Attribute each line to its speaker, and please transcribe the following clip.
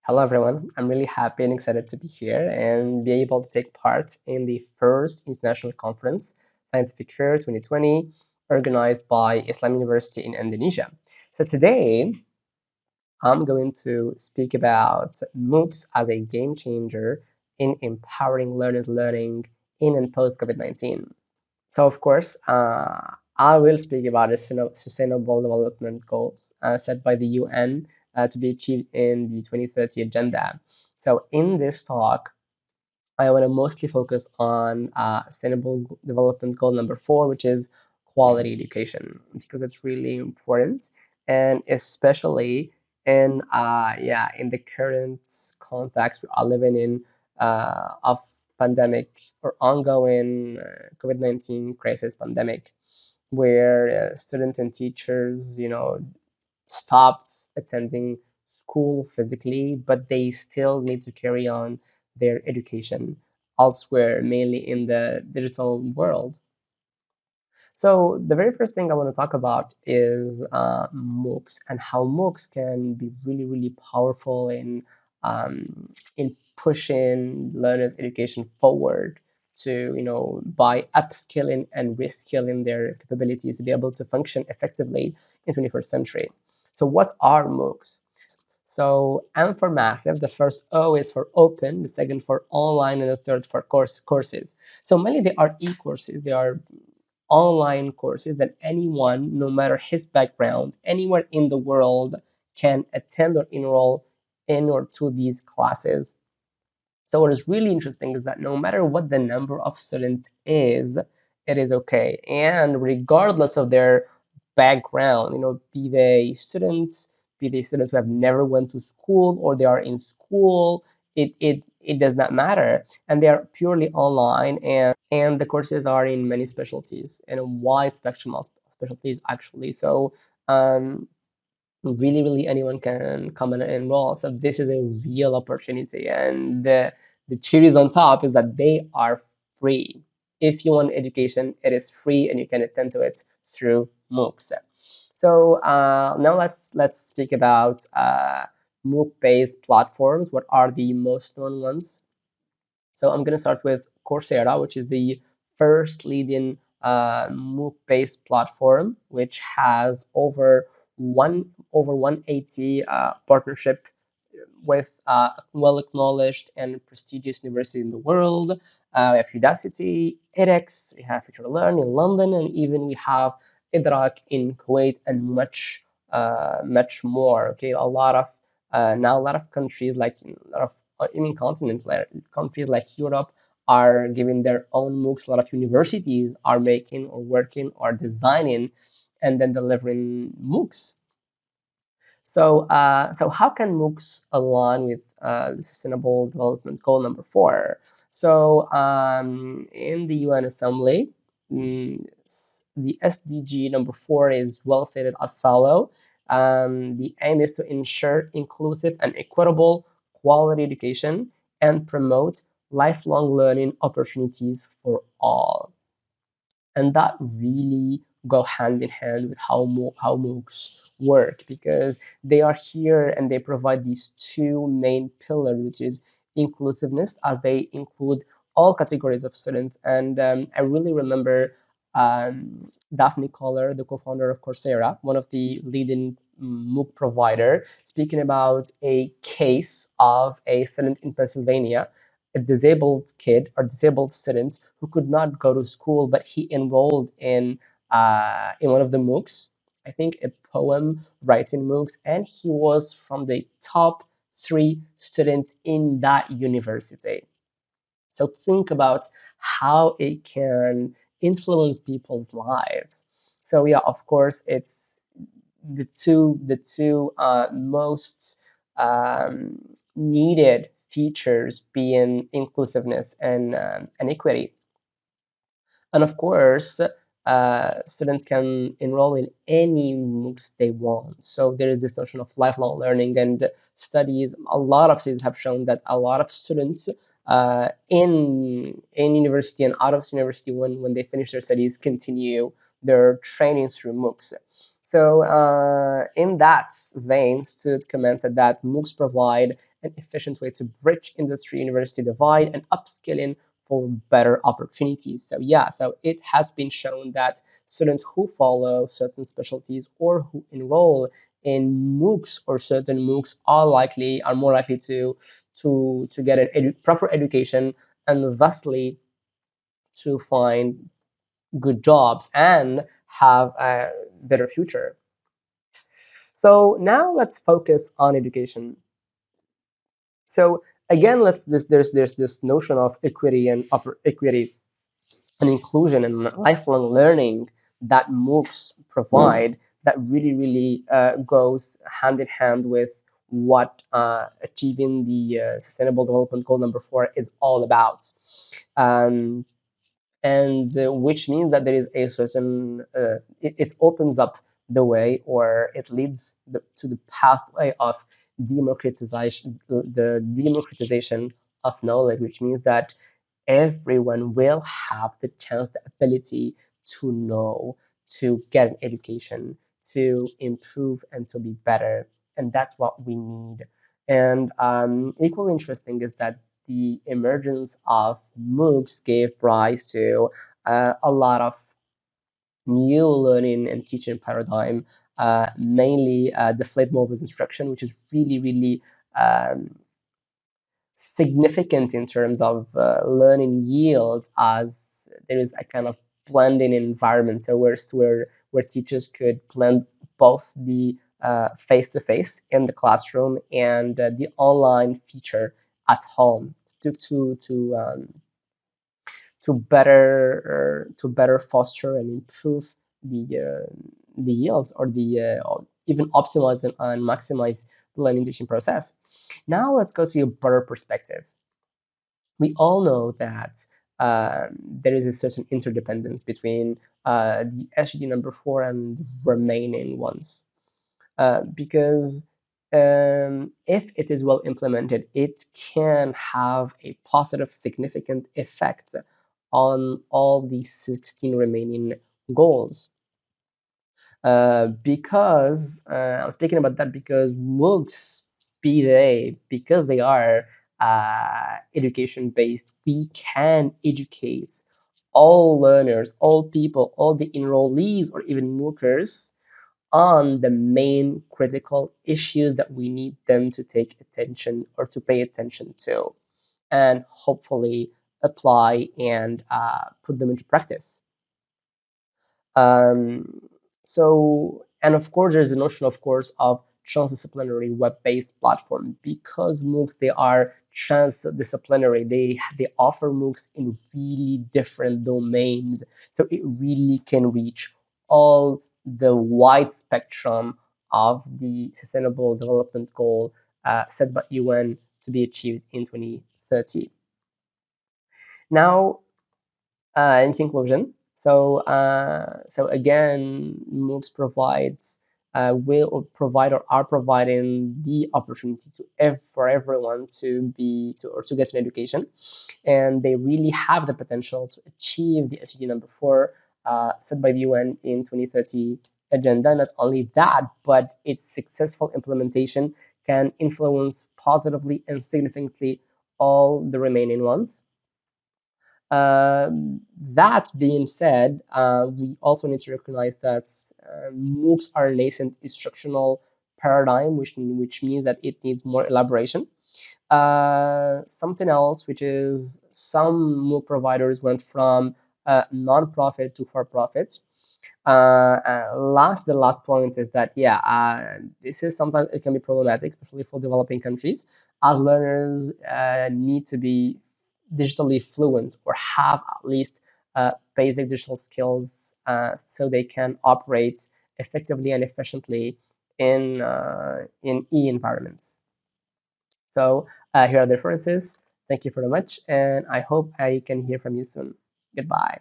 Speaker 1: Hello, everyone. I'm really happy and excited to be here and be able to take part in the first international conference, Scientific Fair 2020, organized by Islam University in Indonesia. So today, I'm going to speak about MOOCs as a game changer in empowering learners learning in and post COVID-19. So, of course, I will speak about the Sustainable Development Goals set by the UN to be achieved in the 2030 Agenda. So, in this talk, I want to mostly focus on Sustainable Development Goal number 4, which is quality education, because it's really important, and especially in the current context we are living in of pandemic or ongoing COVID-19 crisis pandemic, where students and teachers, stopped attending school physically, but they still need to carry on their education elsewhere, mainly in the digital world. So the very first thing I want to talk about is MOOCs and how MOOCs can be really, really powerful in pushing learners' education forward to, by upskilling and reskilling their capabilities to be able to function effectively in 21st century. So what are MOOCs? So M for massive, the first O is for open, the second for online, and the third for courses. So mainly they are e-courses. They are online courses that anyone, no matter his background, anywhere in the world can attend or enroll in or to these classes. So what is really interesting is that no matter what the number of students is, it is okay. And regardless of their background, be they students who have never went to school or they are in school, it does not matter. And they are purely online, and the courses are in many specialties and a wide spectrum of specialties actually. So really, really anyone can come and enroll. So this is a real opportunity. And the cherries on top is that they are free. If you want education, it is free and you can attend to it through MOOCs. So now let's speak about MOOC-based platforms. What are the most known ones? So I'm going to start with Coursera, which is the first leading MOOC-based platform, which has over 180 partnership with well-acknowledged and prestigious universities in the world. We have Udacity, edX, we have Future Learn in London, and even we have Idrak in Kuwait, and much more. Okay, a lot of countries, like a lot of even continents, like countries like Europe, are giving their own MOOCs. A lot of universities are making or working or designing and then delivering MOOCs. So how can MOOCs align with the Sustainable Development Goal number 4? So in the UN Assembly, the SDG number 4 is well stated as follow. The aim is to ensure inclusive and equitable quality education and promote lifelong learning opportunities for all. And that really go hand in hand with how MOOCs work, because they are here and they provide these two main pillars, which is inclusiveness, as they include all categories of students. And I really remember Daphne Koller, the co-founder of Coursera, one of the leading MOOC provider, speaking about a case of a student in Pennsylvania, a disabled kid or disabled student who could not go to school, but he enrolled in one of the MOOCs, I think a poem writing MOOCs, and he was from the top 3 students in that university. So think about how it can influence people's lives. So yeah, of course, it's the two most needed features being inclusiveness and equity. And of course, students can enroll in any MOOCs they want. So there is this notion of lifelong learning, and studies. A lot of studies have shown that a lot of students in university and out of university, when they finish their studies, continue their training through MOOCs. So, in that vein, Stud commented that MOOCs provide an efficient way to bridge industry university divide and upskilling for better opportunities. So, yeah, so it has been shown that students who follow certain specialties or who enroll in MOOCs or certain MOOCs are more likely to get an proper education and thusly to find good jobs and have a better future. So now let's focus on education. So again, there's this notion of equity and equity and inclusion and lifelong learning that MOOCs provide that really goes hand in hand with what achieving the Sustainable Development Goal number 4 is all about. Um, and which means that there is a certain it opens up the way, or it leads to the pathway of democratization of knowledge, which means that everyone will have the chance, the ability to know, to get an education, to improve and to be better. And that's what we need. And equally interesting is that the emergence of MOOCs gave rise to a lot of new learning and teaching paradigm, mainly the flat models instruction, which is really um, significant in terms of learning yield, as there is a kind of blending environment. So where teachers could blend both the face-to-face in the classroom and the online feature at home to better foster and improve the yields, or even optimize and maximize the learning teaching process. Now let's go to a broader perspective. We all know that there is a certain interdependence between the SGD number 4 and the remaining ones. Because if it is well implemented, it can have a positive, significant effect on all the 16 remaining goals. Because I'm speaking about that because MOOCs, because they are education based, we can educate all learners, all people, all the enrollees, or even MOOCers on the main critical issues that we need them to take attention or to pay attention to, and hopefully apply and put them into practice. Um, and of course, there's a notion, of course, of transdisciplinary web-based platform because MOOCs, they are transdisciplinary. They offer MOOCs in really different domains, so it really can reach all the wide spectrum of the Sustainable Development Goal set by UN to be achieved in 2030. Now, in conclusion, so again, MOOCs will provide or are providing the opportunity for everyone to get an education, and they really have the potential to achieve the SDG number 4 set by the UN in 2030 agenda. Not only that, but its successful implementation can influence positively and significantly all the remaining ones. That being said, we also need to recognize that MOOCs are a nascent instructional paradigm, which means that it needs more elaboration. Something else, which is some MOOC providers went from non-profit to for-profit. The last point is that, yeah, this is sometimes it can be problematic, especially for developing countries, as learners need to be digitally fluent or have at least basic digital skills so they can operate effectively and efficiently in e-environments. So here are the references. Thank you very much, and I hope I can hear from you soon. Goodbye.